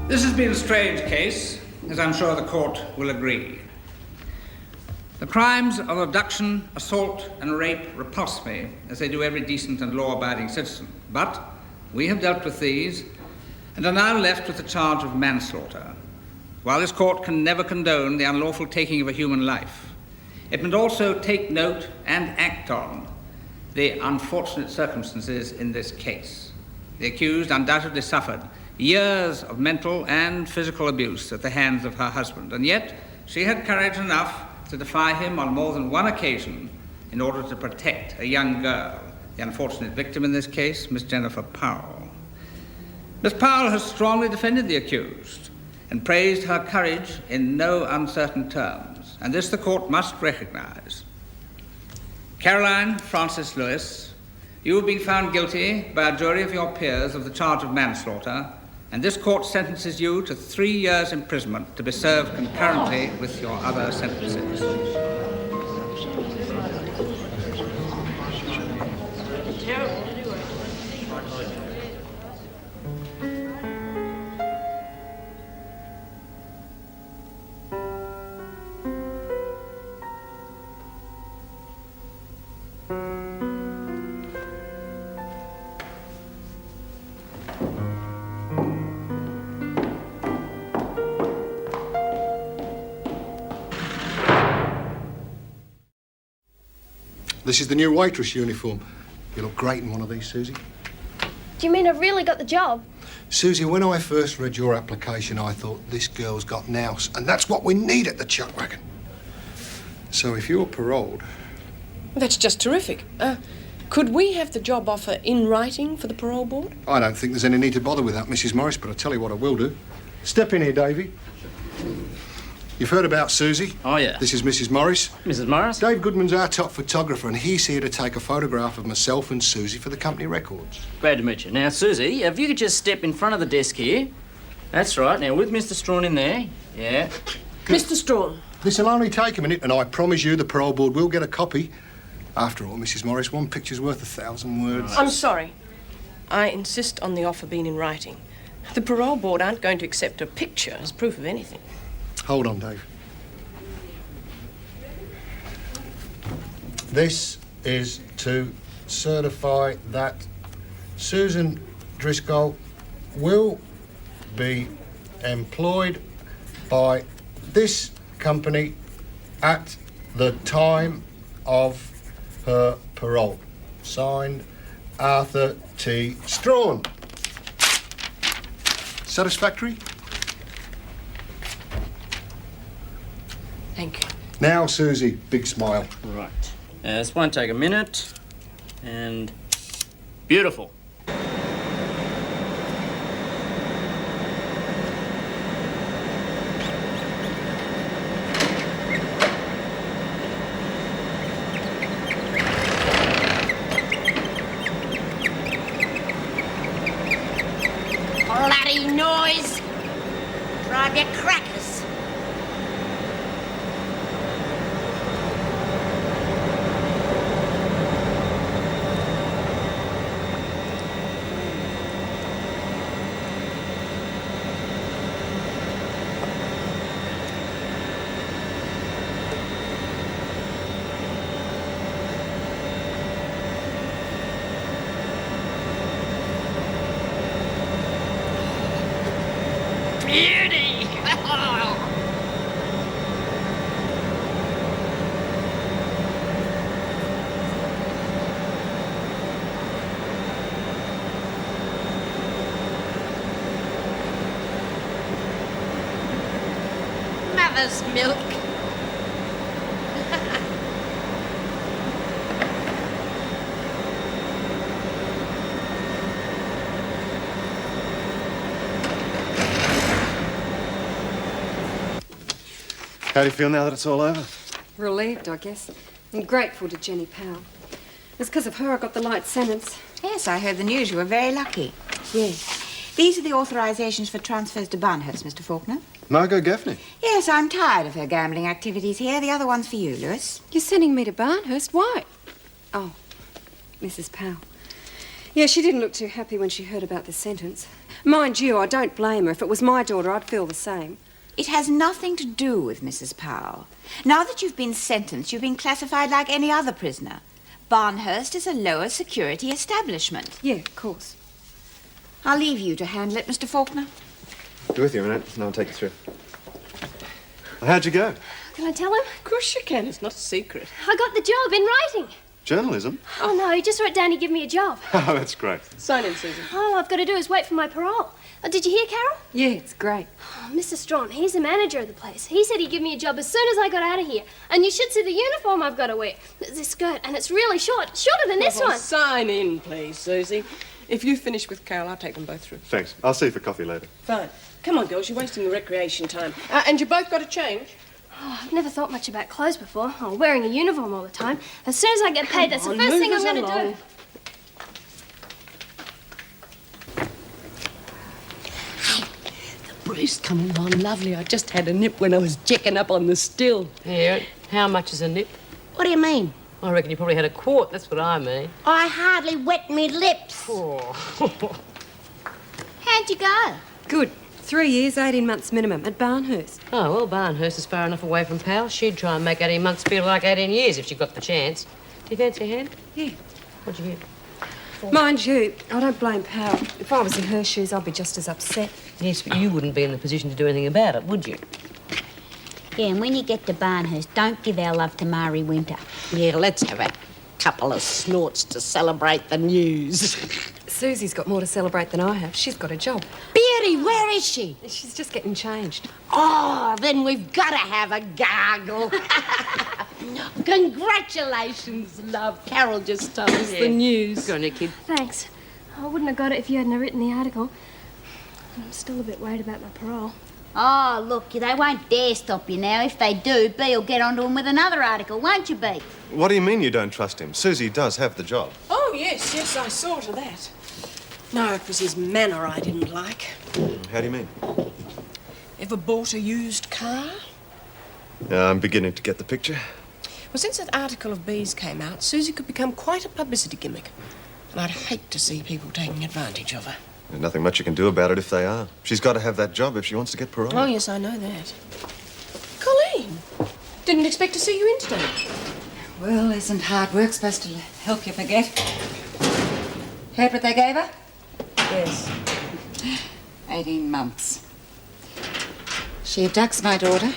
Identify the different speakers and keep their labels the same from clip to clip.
Speaker 1: This has been a strange case, as I'm sure the court will agree. The crimes of abduction, assault, and rape repulse me, as they do every decent and law-abiding citizen. But we have dealt with these, and are now left with the charge of manslaughter. While this court can never condone the unlawful taking of a human life, it must also take note and act on the unfortunate circumstances in this case. The accused undoubtedly suffered years of mental and physical abuse at the hands of her husband, and yet she had courage enough to defy him on more than one occasion in order to protect a young girl, the unfortunate victim in this case, Miss Jennifer Powell. Miss Powell has strongly defended the accused and praised her courage in no uncertain terms, and this the court must recognize. Caroline Frances Lewis, you have been found guilty by a jury of your peers of the charge of manslaughter, and this court sentences you to 3 years imprisonment to be served concurrently with your other sentences.
Speaker 2: This is the new waitress uniform. You look great in one of these, Susie.
Speaker 3: Do you mean I've really got the job?
Speaker 2: Susie, when I first read your application, I thought, this girl's got nous, and that's what we need at the chuck wagon. So if you're paroled...
Speaker 4: That's just terrific. Could we have the job offer in writing for the parole board?
Speaker 2: I don't think there's any need to bother with that, Mrs. Morris, but I'll tell you what I will do. Step in here, Davy. You've heard about Susie?
Speaker 5: Oh, yeah.
Speaker 2: This is Mrs. Morris.
Speaker 5: Mrs. Morris?
Speaker 2: Dave Goodman's our top photographer, and he's here to take a photograph of myself and Susie for the company records.
Speaker 5: Glad to meet you. Now, Susie, if you could just step in front of the desk here. That's right. Now, with Mr. Strawn in there. Yeah.
Speaker 4: Mr. Strawn.
Speaker 2: This'll only take a minute, and I promise you the parole board will get a copy. After all, Mrs. Morris, one picture's worth 1,000 words.
Speaker 4: I'm sorry. I insist on the offer being in writing. The parole board aren't going to accept a picture as proof of anything.
Speaker 2: Hold on, Dave. This is to certify that Susan Driscoll will be employed by this company at the time of her parole. Signed, Arthur T. Strawn. Satisfactory?
Speaker 4: Thank you.
Speaker 2: Now, Susie, big smile.
Speaker 5: Right. This won't take a minute. And... beautiful.
Speaker 6: Bloody noise! Drive your crackers. Beauty! Mother's milk.
Speaker 2: How do you feel now that it's all over?
Speaker 7: Relieved, I guess. And grateful to Jenny Powell. It's because of her I got the light sentence.
Speaker 6: Yes, I heard the news. You were very lucky.
Speaker 7: Yes.
Speaker 6: These are the authorizations for transfers to Barnhurst, Mr. Faulkner.
Speaker 2: Margot Gaffney.
Speaker 6: Yes, I'm tired of her gambling activities here. The other one's for you, Lewis.
Speaker 7: You're sending me to Barnhurst? Why? Oh, Mrs. Powell. Yeah, she didn't look too happy when she heard about the sentence. Mind you, I don't blame her. If it was my daughter, I'd feel the same.
Speaker 6: It has nothing to do with Mrs. Powell. Now that you've been sentenced, you've been classified like any other prisoner. Barnhurst is a lower security establishment.
Speaker 7: Yeah, of course.
Speaker 6: I'll leave you to handle it, Mr. Faulkner.
Speaker 8: Be with you a minute, and I'll take you through. How'd you go?
Speaker 3: Can I tell him?
Speaker 4: Of course you can. It's not a secret.
Speaker 3: I got the job in writing.
Speaker 8: Journalism?
Speaker 3: Oh, no, he just wrote down he'd give me a job.
Speaker 8: Oh, that's great.
Speaker 4: Sign in, Susan.
Speaker 3: All I've got to do is wait for my parole. Did you hear, Carol?
Speaker 7: Yeah, it's great.
Speaker 3: Oh, Mr. Strawn, he's the manager of the place. He said he'd give me a job as soon as I got out of here. And you should see the uniform I've got to wear. This skirt, and it's really short. Shorter than this one.
Speaker 4: Sign in, please, Susie. If you finish with Carol, I'll take them both through.
Speaker 8: Thanks. I'll see you for coffee later.
Speaker 4: Fine. Come on, girls, you're wasting your recreation time. And you both got to change.
Speaker 3: Oh, I've never thought much about clothes before. Oh, wearing a uniform all the time. As soon as I get paid, that's the first thing I'm going to do.
Speaker 9: Breeze coming on lovely. I just had a nip when I was checking up on the still.
Speaker 5: Yeah, how much is a nip?
Speaker 9: What do you mean?
Speaker 5: I reckon you probably had a quart, that's what I mean.
Speaker 9: I hardly wet me lips.
Speaker 5: Oh.
Speaker 6: How'd you go?
Speaker 7: Good. 3 years, 18 months minimum at Barnhurst.
Speaker 5: Oh, well, Barnhurst is far enough away from Powell. She'd try and make 18 months feel like 18 years if she got the chance. Do you fancy a hand?
Speaker 7: Yeah.
Speaker 5: What'd you get?
Speaker 7: Mind you, I don't blame Powell. If I was in her shoes, I'd be just as upset.
Speaker 5: Yes, but you wouldn't be in the position to do anything about it, would you?
Speaker 10: Yeah, and when you get to Barnhurst, don't give our love to Mari Winter.
Speaker 9: Yeah, let's have a couple of snorts to celebrate the news.
Speaker 7: Susie's got more to celebrate than I have. She's got a job.
Speaker 9: Beauty, where is she?
Speaker 7: She's just getting changed.
Speaker 9: Oh, then we've got to have a gargle. Congratulations, love. Carol just told us the news.
Speaker 5: Go on, you kid.
Speaker 3: Thanks. I wouldn't have got it if you hadn't written the article. I'm still a bit worried about my parole.
Speaker 10: Oh, look, they won't dare stop you now. If they do, Bea will get onto him with another article, won't you, Bea?
Speaker 8: What do you mean you don't trust him? Susie does have the job.
Speaker 4: Oh, yes, I saw to that. No, it was his manner I didn't like.
Speaker 8: How do you mean?
Speaker 4: Ever bought a used car?
Speaker 8: I'm beginning to get the picture.
Speaker 4: Well, since that article of B's came out, Susie could become quite a publicity gimmick. And I'd hate to see people taking advantage of her.
Speaker 8: There's nothing much you can do about it if they are. She's got to have that job if she wants to get parole.
Speaker 4: Oh, yes, I know that. Colleen! Didn't expect to see you in today.
Speaker 6: Well, isn't hard work supposed to help you forget? Heard what they gave her?
Speaker 4: Yes.
Speaker 6: 18 months. She abducts my daughter.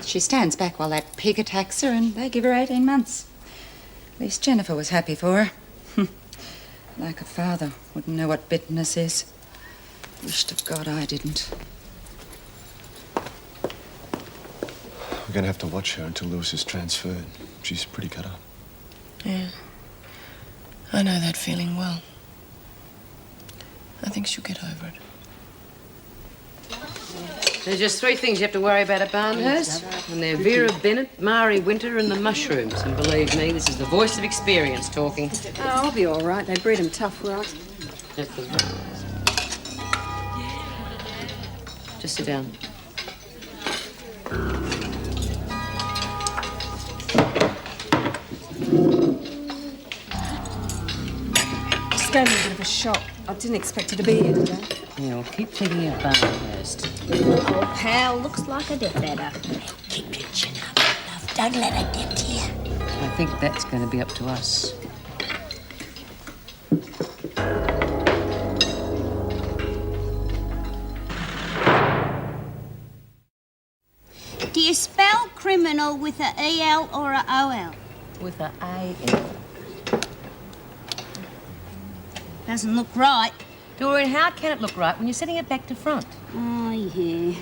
Speaker 6: She stands back while that pig attacks her, and they give her 18 months. At least Jennifer was happy for her. Like a father, wouldn't know what bitterness is. Wish to God I didn't.
Speaker 8: We're going to have to watch her until Lewis is transferred. She's pretty cut up.
Speaker 4: Yeah. I know that feeling well. I think she'll get over it.
Speaker 5: There's just three things you have to worry about at Barnhurst, and they're Vera Bennett, Mari Winter, and the mushrooms. And believe me, this is the voice of experience talking.
Speaker 7: Oh, I'll be all right. They breed them tough, right?
Speaker 5: Just sit down.
Speaker 7: Just gave me a bit of a shock. I didn't expect her to be here today.
Speaker 5: Yeah, well, keep thinking of Barnhurst.
Speaker 10: Oh, pal, looks like a death-adder.
Speaker 9: Keep your chin up, love. Don't let her get to you.
Speaker 5: I think that's going to be up to us.
Speaker 10: Do you spell criminal with a E-L or a O-L?
Speaker 5: With an A-L.
Speaker 10: Doesn't look right.
Speaker 5: Doreen, how can it look right when you're setting it back to front?
Speaker 10: Oh, yeah.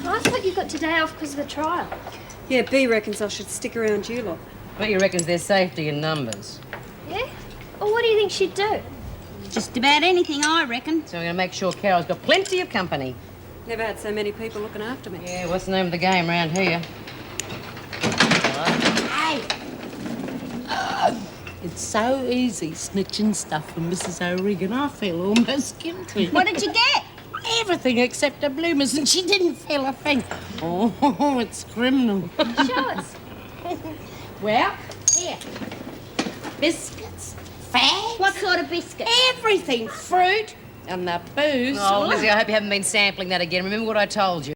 Speaker 3: I thought you got today off because of the trial.
Speaker 7: Yeah, B reckons I should stick around you lot.
Speaker 5: But you reckons there's safety in numbers.
Speaker 3: Yeah? Well, what do you think she'd do?
Speaker 10: Just about anything, I reckon.
Speaker 5: So we're going to make sure Carol's got plenty of company.
Speaker 7: Never had so many people looking after me.
Speaker 5: Yeah, what's the name of the game round here?
Speaker 9: Hey! It's so easy snitching stuff from Mrs. O'Regan. I feel almost guilty.
Speaker 10: What did you get?
Speaker 9: Everything except her bloomers, and she didn't feel a thing. Oh, it's criminal.
Speaker 3: Show us.
Speaker 9: Well, here. Biscuits, fags.
Speaker 10: What sort of biscuit?
Speaker 9: Everything. Fruit and the booze.
Speaker 5: Oh, Lizzie, I hope you haven't been sampling that again. Remember what I told you.